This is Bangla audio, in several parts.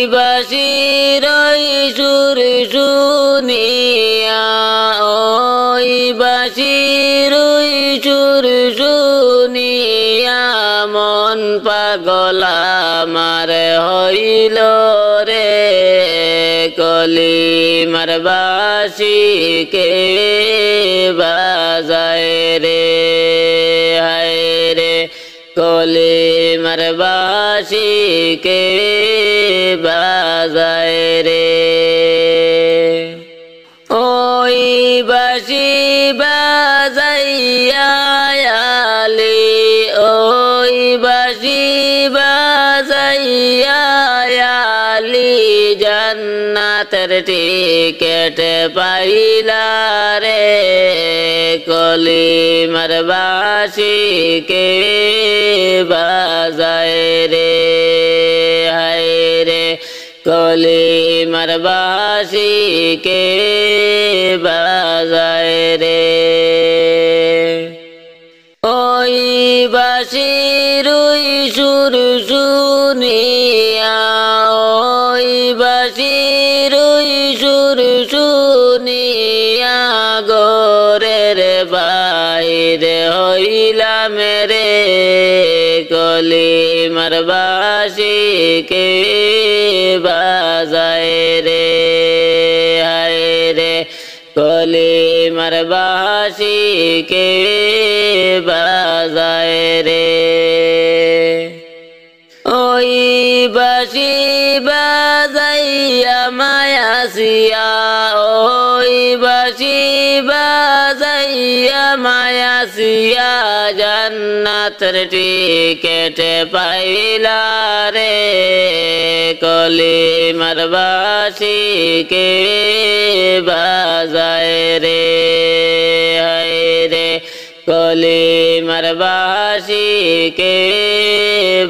বাঁশির ওই সুর শুনিয়া ওই বাঁশির ওই সুর শুনিয়া মন পাগল আমার হইল রে কলিমার বাঁশিকে বাজায় রে হায় রে কলিমার বাঁশিকে বাজায় রে ওই বাঁশি বাজাইয়া আলি ওই বাঁশি বাজাইয়া আলি জান্নাতের টিকেট পাইলা রে কলিমার বাঁশিকে বাজায় রে হায় রে কলিমার বাঁশিকে বাজায় রে ওই বাঁশির ওই সুর শুনিয়া ওই বাঁশির ওই সুর শুনিয়া গোরের বাইরে হইলাম রে কলিমার বাঁশিকে বাজায় রে হায় রে কলিমার বাঁশিকে বাজায় রে ওই বাঁশি বাজাইয়া মায়াসিয়া ওই বাঁশি বাজাইয়া মায়াসিয়া জান্নাতের টিকেট পাইলা রে কলিমার বাঁশিকে বাজায় রে হায় রে কলিমার বাঁশিকে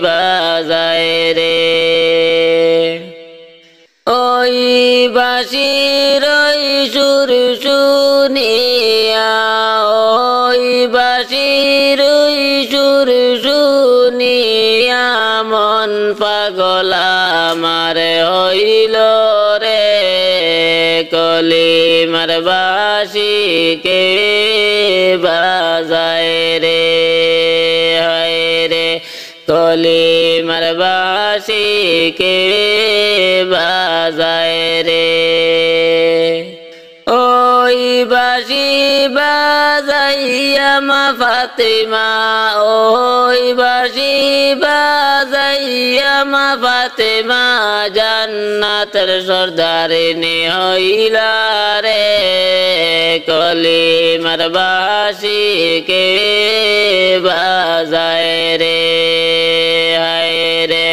বাজায় রে ওই বাঁশির ওই সুর শুনিয়া ওই বাঁশির ওই সুর শুনিয়া মন পাগল আমার হইল রে কলিমার বাঁশিকে বাজায় রে হায় রে কলিমার বাঁশিকে বাজায় রে ওই বাঁশি বাজাইয়া মা ফাতেমা ওই বাঁশি বাজাইয়া মা ফাতেমা জান্নাতের সর্দারিনী হইলা রে কলিমার বাঁশিকে বাজায় রে হায় রে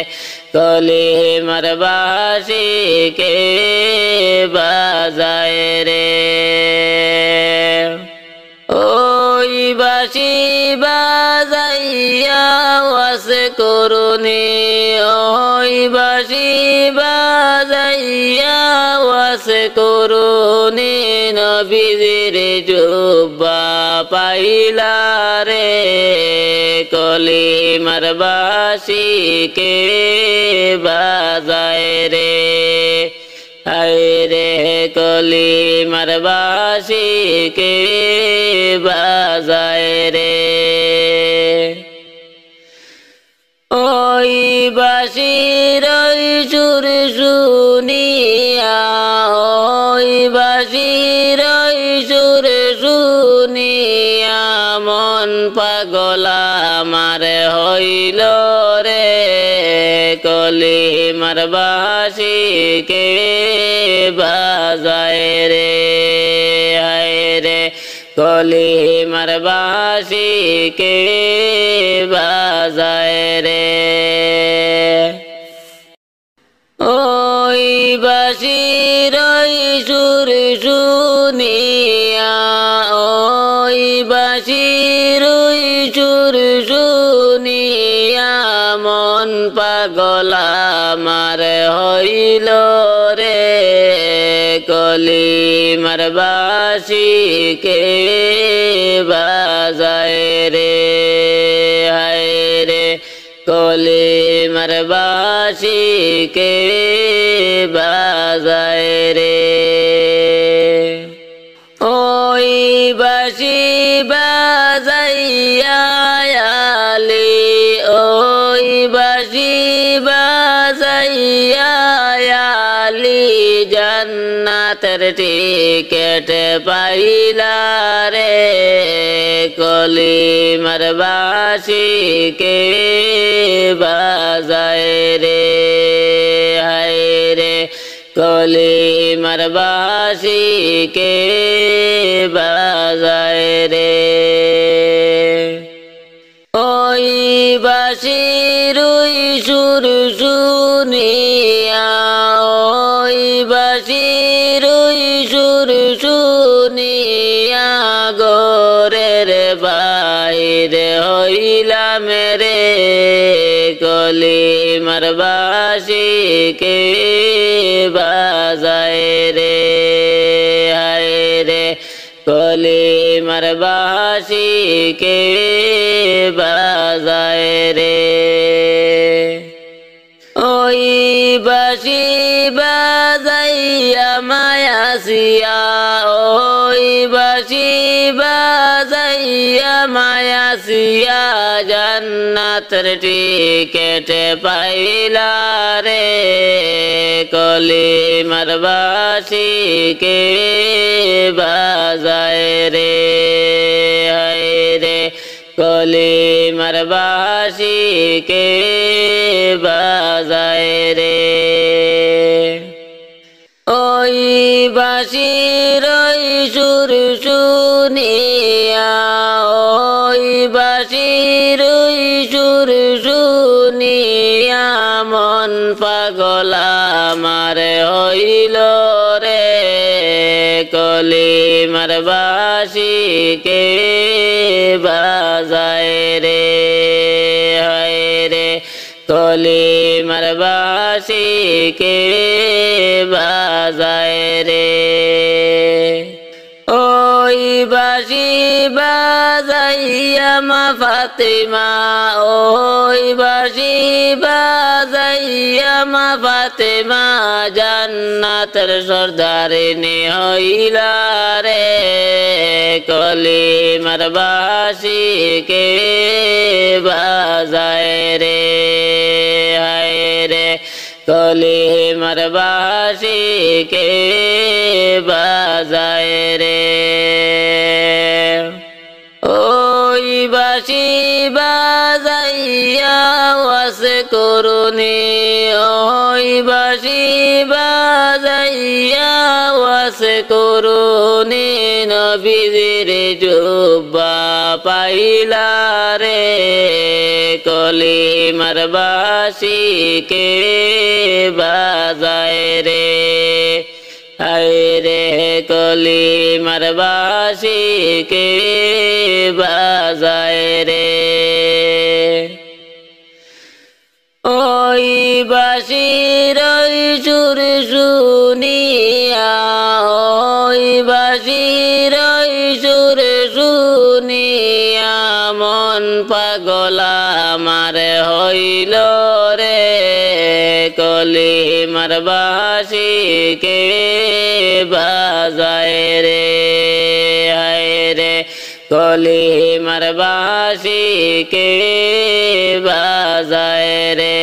কলিমার বাঁশিকে বাজায় রে ওই বাঁশি বাজাইয়া ওয়াজ করুনি ওই বাঁশি বাজাইয়া ওয়াজ করুনি নবীজির জুব্বা পাইলা রে কলিমার বাঁশিকে বাজায় রে হায় রে কলিমার বাঁশিকে বাজায় রে ওই বাঁশির ওই সুর শুনিয়া ওই বাঁশির ওই সুর শুনিয়া মন পাগল আমার হইল রে কলিমার বাঁশিকে বাজায় রে হায় রে কলিমার বাঁশিকে বাজায় রে ওই বাঁশির ওই সুর শুনিয়া ওই বাঁশির ওই সুর শুনিয়া মন পাগল আমার হইল রে কলিমার বাঁশিকে বাজায় রে হায় রে কলিমার বাঁশিকে বাজায় রে ওই বাঁশি বাজাইয়া আলি ওই বাঁশি বাজাইয়া আলি জান্নাতের টিকেট পাইলা রে কলিমার বাঁশি কে বাজায় রে হায় রে কলিমার বাঁশি কে বাজায় রে ওই বাঁশির সুর শুনিয়া ওই বাঁশির সুর শুনিয়া গোরের বাইরে হইলাম রে কলিমার বাঁশি কে বাজায় রে হায় রে কলিমার বাঁশি কে বাজায় রে ওই বাঁশি বাজাইয়া মায়াসিয়া ওই বাঁশি বাজাইয়া মায়াসিয়া জান্নাতের টিকেট পাইলা রে কলিমার বাঁশি কে বাজায় রে হায় রে কলিমার বাঁশি কে বাজায় রে ওই বাঁশির সুর শুনিয়া ওই বাঁশির সুর শুনিয়া মন পাগল আমার হইল রে কলিমার বাঁশি কে বাজায় রে হায় রে কলিমার বাঁশি কে বাজায় রে ওই বাঁশি বাজাইয়া মা ফাতেমা ওই বাঁশি বাজাইয়া মা ফাতেমা জান্নাতের সর্দারিনী হইলা রে কলিমার বাঁশি কে বাজায় রে হায় রে কলিমার বাঁশি কে বাজায় রে ওই বাঁশি বাজাইয়া ওয়াজ করুনি ওই বাঁশি বাজাইয়া ওয়াজ করুনি নবীজির জুব্বা পাইলা রে কলিমার বাঁশি কে বাজায় রে হায় রে কলিমার বাঁশি কে বাজায় রে ওই বাঁশির সুর শুনিয়া ওই বাঁশির সুর শুনিয়া মন পাগল আমার হইল রে কলিমার বাঁশি কে বাজায় রে হায় রে কলিমার বাঁশি কে বাজায় রে।